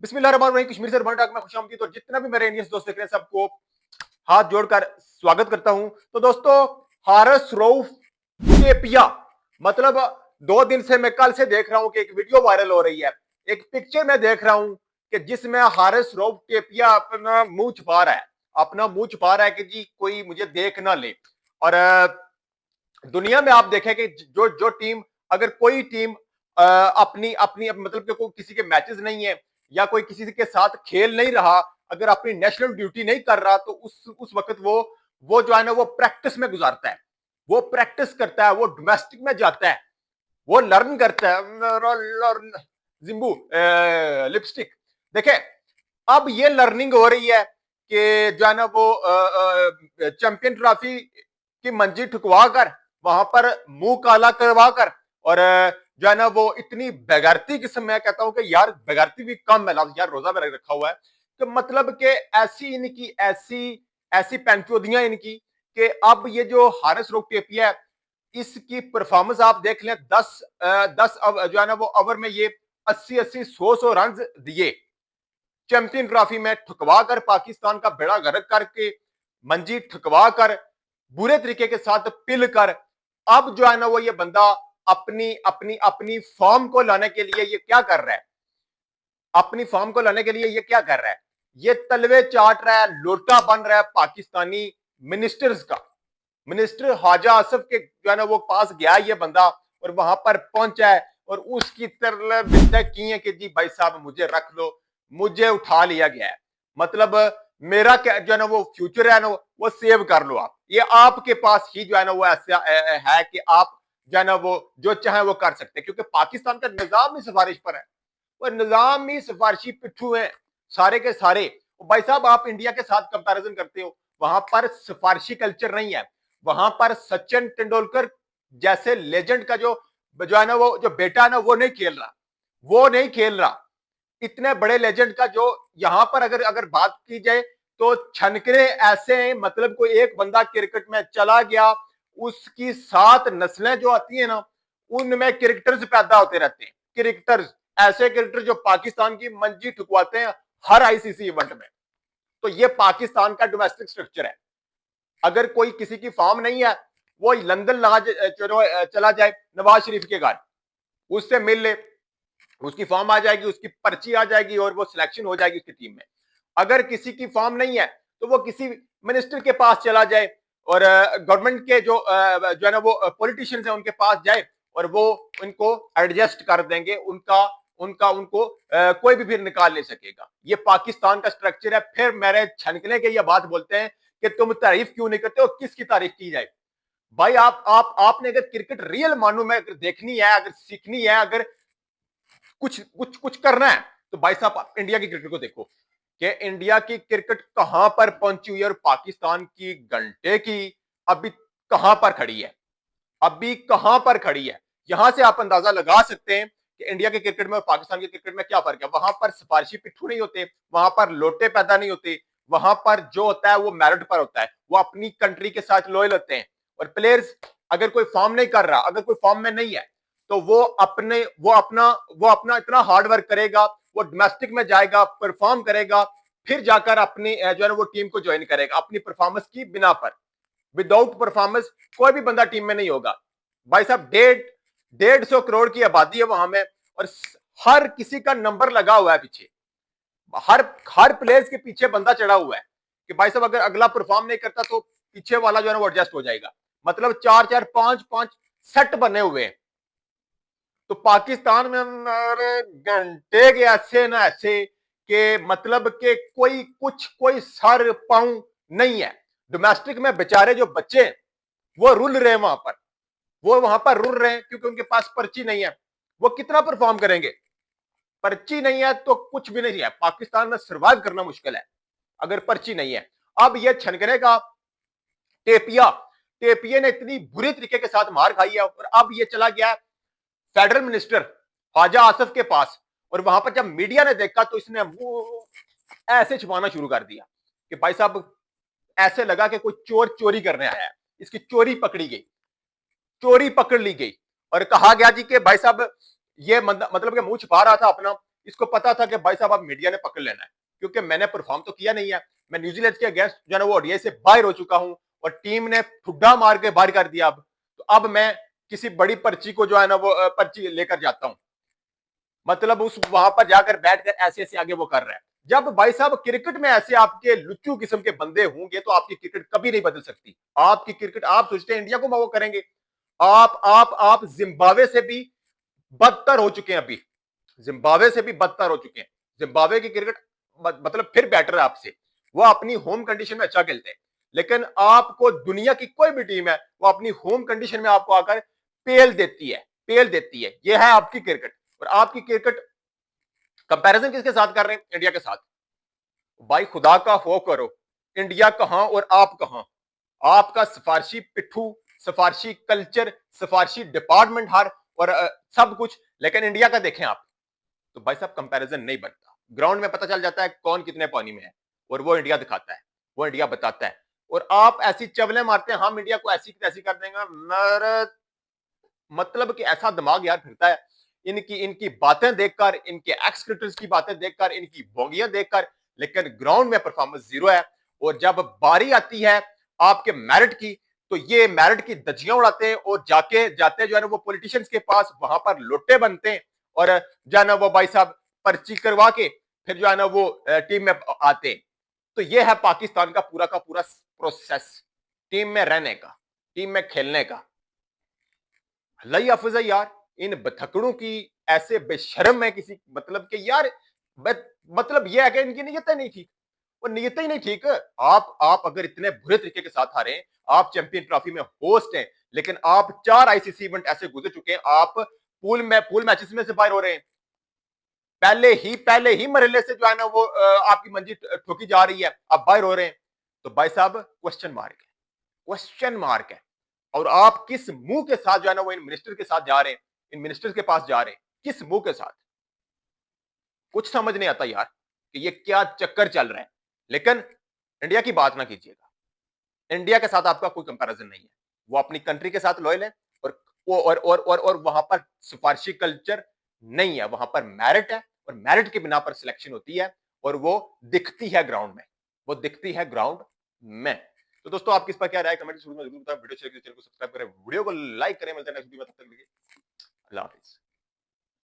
बिस्मिल्लाहिर्रहमानिर्रहीम। कश्मीर से रमान टाक में खुशामदीद। और जितना भी मेरे इंडियंस दोस्त देख रहे हैं सबको हाथ जोड़कर स्वागत करता हूं। तो दोस्तों, हारिस रऊफ टेपिया, मतलब 2 दिन से मैं कल से देख रहा हूं कि एक वीडियो वायरल हो रही है, एक पिक्चर में देख रहा हूं कि जिसमें हारिस रऊफ टेपिया अपना मुंह छुपा रहा है कि जी कोई मुझे देख ना ले। और दुनिया में आप देखें कि जो जो टीम, अगर कोई टीम अपनी अपनी मतलब कि कोई किसी के मैचेस नहीं है या कोई किसी के साथ खेल नहीं रहा, अगर अपनी नेशनल ड्यूटी नहीं कर रहा, तो उस वक्त वो जो है ना वो प्रैक्टिस में गुजारता है, वो प्रैक्टिस करता है, वो डोमेस्टिक में जाता है, वो लर्न करता है। जिम्बू लिपस्टिक देखे। अब ये लर्निंग हो रही है कि जो है ना वो चैंपियन ट्रॉफी की मंजी ठुकवा कर, वहां पर मुंह काला करवा कर, और जो है ना वो इतनी बेगैरती किस्म, मैं कहता हूं कि यार बेगैरती भी कम है यार, रोजा में रखा हुआ है कि मतलब कि ऐसी इनकी ऐसी ऐसी पैंचोदियां इनकी कि अब ये जो हारिस रऊफ टेपिया है, इसकी परफॉर्मेंस आप देख लें। 10 जो है ना वो ओवर में ये 80-80 100 रन दिए, चैंपियन ट्रॉफी में ठुकवा कर, पाकिस्तान का बेड़ा गर्क करके, मंजी ठुकवा कर, बुरे तरीके के साथ पिल कर, अब जो है ना वो ये बंदा अपनी अपनी अपनी फॉर्म को लाने के लिए ये क्या कर रहा है, अपनी फॉर्म को लाने के लिए ये क्या कर रहा है, ये तलवे चाट रहा है, लोटा बन रहा है पाकिस्तानी मिनिस्टर्स का। मिनिस्टर ख्वाजा आसिफ के जो है ना वो पास गया ये बंदा, और वहां पर पहुंचा है और उसकी तरह की है कि जी भाई साहब मुझे रख लो, मुझे उठा लिया गया है, मतलब मेरा क्या जो है ना वो फ्यूचर है ना वो सेव कर लो आप, ये आपके पास ही जो है ना वो ऐसा है कि आप जो है ना वो जो चाहे वो कर सकते हैं, क्योंकि पाकिस्तान का निजाम ही सिफारिश पर है, वो निजाम ही सिफारिशी पिट्ठू है सारे के सारे। भाई साहब आप इंडिया के साथ कंपैरिजन करते हो, वहां पर सिफारिशी कल्चर नहीं है, वहां पर सचिन तेंदुलकर जैसे लेजेंड का जो है ना वो जो बेटा है ना वो नहीं खेल रहा, वो नहीं खेल रहा, इतने बड़े लेजेंड का जो यहां पर अगर अगर बात की जाए तो छनकरे ऐसे हैं, मतलब कोई एक बंदा क्रिकेट में चला गया, उसकी 7 नस्लें जो आती है ना उनमें क्रिकेटर्स पैदा होते रहते हैं, क्रिकेटर्स, ऐसे क्रिकेटर जो पाकिस्तान की मंजी ठुकवाते हैं हर आईसीसी इवेंट में। तो ये पाकिस्तान का डोमेस्टिक स्ट्रक्चर है। अगर कोई किसी की फॉर्म नहीं है, वो लंदन चला जाए नवाज शरीफ के घर, उससे मिल ले, उसकी फॉर्म आ जाएगी, उसकी पर्ची आ जाएगी और वो सिलेक्शन हो जाएगी उसकी टीम में। अगर किसी की फॉर्म नहीं है तो वो किसी मिनिस्टर के पास चला जाए और गवर्नमेंट के जो है ना वो पॉलिटिशियंस है उनके पास जाए और वो उनको एडजस्ट कर देंगे, उनका उनका उनको कोई भी फिर निकाल नहीं सकेगा। ये पाकिस्तान का स्ट्रक्चर है। फिर मेरे छनकने के ये बात बोलते हैं कि तुम तारीफ क्यों नहीं करते हो, किसकी तारीफ की जाए। भाई आपने अगर क्रिकेट रियल मानू में अगर देखनी है, अगर सीखनी है, अगर कुछ कुछ कुछ करना है, तो भाई साहब आप इंडिया की क्रिकेट को देखो कि इंडिया की क्रिकेट कहां पर पहुंची हुई है, और पाकिस्तान की घंटे की अभी कहां पर खड़ी है, अभी कहां पर खड़ी है। यहां से आप अंदाजा लगा सकते हैं कि इंडिया के क्रिकेट में और पाकिस्तान के क्रिकेट में क्या फर्क है। वहां पर सिफारिशी पिट्ठू नहीं होते, वहां पर लोटे पैदा नहीं होते, वहां पर जो होता है वो मेरिट पर होता है, वो अपनी कंट्री के साथ लॉयल होते हैं। और प्लेयर्स अगर कोई फॉर्म नहीं कर रहा, अगर कोई फॉर्म में नहीं है, तो वो अपना इतना हार्ड वर्क करेगा, वो डोमेस्टिक में जाएगा, परफॉर्म करेगा, फिर जाकर अपनी जो है ना वो टीम को ज्वाइन करेगा अपनी परफॉर्मेंस की बिना पर। विदाउट परफॉर्मेंस कोई भी बंदा टीम में नहीं होगा। भाई साहब 150 करोड़ की आबादी है वहां में, और हर किसी का नंबर लगा हुआ है पीछे, हर हर प्लेयर्स के पीछे बंदा चढ़ा हुआ है कि भाई साहब अगर अगला परफॉर्म नहीं करता तो पीछे वाला जो है ना वो एडजस्ट हो जाएगा। मतलब 4-4 5-5 सेट बने हुए हैं। तो पाकिस्तान में हमारे घंटे के ऐसे ना ऐसे कि मतलब के कोई सर पांव नहीं है। डोमेस्टिक में बेचारे जो बच्चे वो रुल रहे हैं वहां पर, वो वहां पर रुल रहे हैं क्योंकि उनके पास पर्ची नहीं है। वो कितना परफॉर्म करेंगे, पर्ची नहीं है तो कुछ भी नहीं है। पाकिस्तान में सर्वाइव करना मुश्किल है अगर पर्ची नहीं है। अब ये छनकने का टेपिया टेपिया ने इतनी बुरी तरीके के साथ मार खाई है, और अब ये चला गया फेडरल मिनिस्टर ख्वाजा आसिफ के पास, और वहां पर जब मीडिया ने देखा तो इसने मुंह ऐसे छुपाना शुरू कर दिया कि भाई साहब ऐसे लगा कि कोई चोर चोरी करने आया है। इसकी चोरी पकड़ी गई, चोरी पकड़ ली गई, और कहा गया जी कि भाई साहब ये मतलब कि मुंह छुपा रहा था अपना, इसको पता था कि भाई साहब अब मीडिया ने पकड़ लेना है, क्योंकि मैंने परफॉर्म तो किया नहीं है। मैं न्यूजीलैंड के अगेंस्ट जो है ना वो ओडीआई से बाहर हो चुका हूं और टीम ने ठुड्डा मार के बाहर कर दिया। अब तो अब मैं किसी बड़ी पर्ची को जो है ना वो पर्ची लेकर जाता हूं, मतलब उस वहां पर जाकर बैठकर ऐसे ऐसे आगे वो कर रहा है। जब भाई साहब क्रिकेट में ऐसे आपके लुच्चू किस्म के बंदे होंगे तो आपकी क्रिकेट कभी नहीं बदल सकती। आपकी क्रिकेट, आप सोचते हैं इंडिया को वो करेंगे? आप जिम्बाब्वे से भी बदतर हो चुके हैं। अभी जिम्बाब्वे से भी बदतर हो चुके हैं। जिम्बाब्वे की क्रिकेट मतलब फिर बेटर है आपसे, वो अपनी होम कंडीशन में अच्छा खेलते हैं। लेकिन आपको दुनिया की कोई भी टीम है वो अपनी होम कंडीशन में आपको आकर पेल देती है, पेल देती है। ये है आपकी क्रिकेट। और आपकी क्रिकेट कंपैरिजन किसके साथ कर रहे हैं? इंडिया के साथ। भाई खुदा का खौफ करो, इंडिया कहां और आप कहां? आपका सिफारशी पिट्ठू, सिफारशी कल्चर, सिफारशी डिपार्टमेंट हर और सब कुछ, लेकिन इंडिया का देखें आप तो भाई साहब कंपैरिजन नहीं बनता। ग्राउंड में पता चल जाता है कौन कितने पानी में है और वो इंडिया दिखाता है, वो इंडिया बताता है। और आप ऐसी चवले मारते हैं हम इंडिया को ऐसी तैसी कर देंगे। मेरे मतलब कि ऐसा दिमाग यार फिरता है इनकी इनकी बातें देखकर, इनके एक्स क्रिकेटर्स की बातें देखकर, इनकी बोंगियां देखकर, लेकिन ग्राउंड में परफॉर्मेंस जीरो है। और जब बारी आती है आपके मेरिट की तो ये मेरिट की दजियां उड़ाते हैं और जाके जाते जो है ना वो पॉलिटिशियंस के पास, वहां पर लोटे बनते हैं और जो है ना वो भाई साहब पर्ची करवा के फिर जो है ना वो टीम में आते हैं। तो ये है पाकिस्तान का पूरा प्रोसेस, टीम में रहने का, टीम में खेलने का। अल्लाह ही हाफिज है यार इन बथकड़ों की। ऐसे बेशर्म है किसी मतलब के यार। मतलब ये है कि इनकी नीयतें नहीं ठीक, वो नीयतें ही नहीं ठीक। आप अगर इतने बुरे तरीके के साथ हारे, आप चैंपियन ट्रॉफी में होस्ट हैं, लेकिन आप 4 आईसीसी इवेंट ऐसे गुजर चुके हैं, आप पूल मैचेस में से बाहर हो रहे हैं। पहले ही मरहले से जो है ना वो आपकी मंजिल ठोकी जा रही है, आप बाहर हो रहे हैं। तो भाई साहब क्वेश्चन मार्क है, क्वेश्चन मार्क है। और आप किस मुंह के साथ जो है ना वो इन मिनिस्टर के साथ जा रहे हैं, इन मिनिस्टर्स के पास जा रहे हैं, किस मुंह के साथ? कुछ समझ नहीं आता यार कि ये क्या चक्कर चल रहा है। लेकिन इंडिया की बात ना कीजिएगा, इंडिया के साथ आपका कोई कंपैरिजन नहीं है। वो अपनी कंट्री के साथ लॉयल है और और वहां पर सिफारशी कल्चर नहीं है, वहां पर मेरिट है और मेरिट के बिना पर सिलेक्शन होती है और वो दिखती है ग्राउंड में, वो दिखती है ग्राउंड में। तो दोस्तों आपकी इस पर क्या राय कमेंट में जरूर बताएं। वीडियो चैनल को सब्सक्राइब करें, वीडियो को लाइक करें। मिलते हैं नेक्स्ट वीडियो में, तब तक के लिए अल्लाह हाफिज।